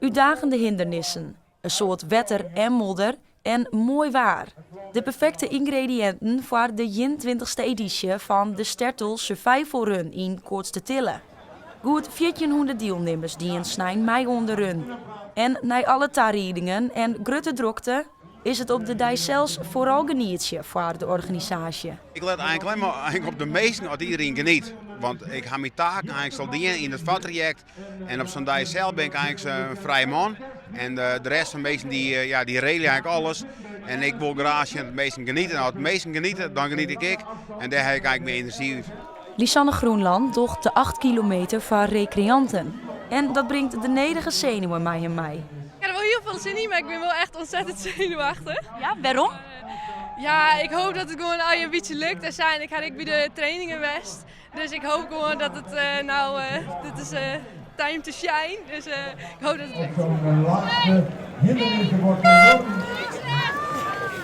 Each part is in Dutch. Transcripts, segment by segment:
Uitdagende hindernissen, een soort wetter en modder en mooi waar. De perfecte ingrediënten voor de 21ste editie van de Stertel Survival Run in Koortstertille. Goed 1400 deelnemers die een snijn mij onder run. En na alle tarriedingen en grote drukte is het op de dag zelfs vooral genietje voor de organisatie. Ik let eigenlijk alleen maar op de meesten als iedereen geniet. Want ik ga mijn taak eigenlijk zal dienen in het vattraject. En op zo'n dag zelf ben ik eigenlijk een vrije man. En de rest van de meesten die regelen eigenlijk alles. En ik wil graag het meesten genieten. En als het meesten genieten, dan geniet ik. En daar heb ik eigenlijk meer energie uit. Lisanne Groenland docht de 8 kilometer voor recreanten. En dat brengt de nederige zenuwen mij en mij. Ik heb er wel heel veel zin in, maar ik ben wel echt ontzettend zenuwachtig. Ja, waarom? Ja, ik hoop dat het gewoon al een beetje lukt. Er zijn, ik ga bij de trainingen best. Dus ik hoop gewoon dat het dit is time to shine. Dus ik hoop dat het lukt. Zo'n laatste hindernissen wordt enorm.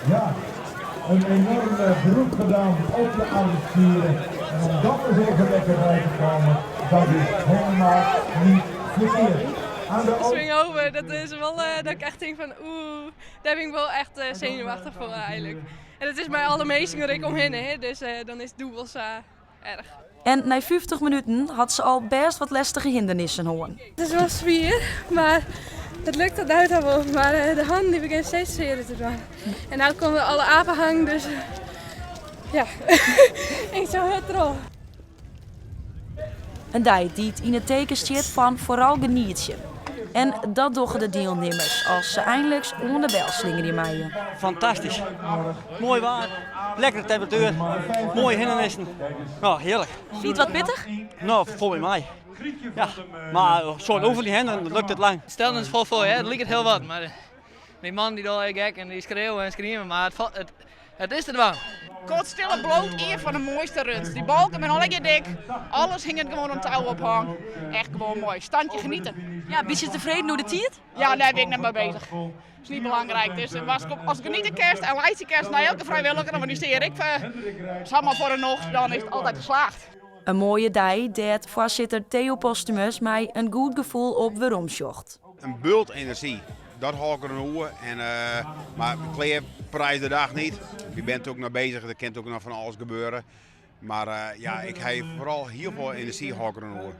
Ja, een enorm beroep gedaan op de armspieren. En om dat er even lekker bij te komen, dat is helemaal niet verkeerd. Dus ik hoop dat is wel dat ik echt denk van daar ben ik wel echt zenuwachtig voor eigenlijk. En het is mij allermeest ik omheen, hè, dus dan is het doel wel erg. En na 50 minuten had ze al best wat lastige hindernissen hoorn. Het is wel zwier, maar het lukt tot uit wel. Maar de handen die beginnen steeds zwier te doen. En nu komen alle apenhang, dus ja, ik zou het erop. Een dag die het in het teken staat van vooral genietje. En dat doggen de deelnemers als ze eindelijk onder de bel slingeren in mij. Fantastisch. Mooi waar, lekkere temperatuur, mooie hindernissen. Nou, heerlijk. Vind je het wat pittig? Nou, volgens mij. Ja, maar zo'n over die hindernissen lukt het lang. Stel is vol voor, hè? Het lijkt het heel wat, maar die man die doet gek en die schreeuwen en schreeuwen, maar het is er wel. Kortstille bloot, een van de mooiste runs. Die balken met al lekker dik, alles hing het gewoon om touw ophang. Echt gewoon mooi, standje genieten. Ja, ben je tevreden hoe de tiert? Ja, daar ben ik net mee bezig. Dat is niet belangrijk. Dus als ik niet de kerst en lijstje kerst naar elke vrijwilliger, dan organiseer ik samen voor een nog, dan is het altijd geslaagd. Een mooie dag dat voorzitter Theo Postumus mij een goed gevoel op weerom zocht. Een bult energie, dat hou ik er een oor. Maar kleerprijs de dag niet. Je bent ook nog bezig, er kan ook nog van alles gebeuren. Maar ik heb vooral heel veel energie hou ik er een oor.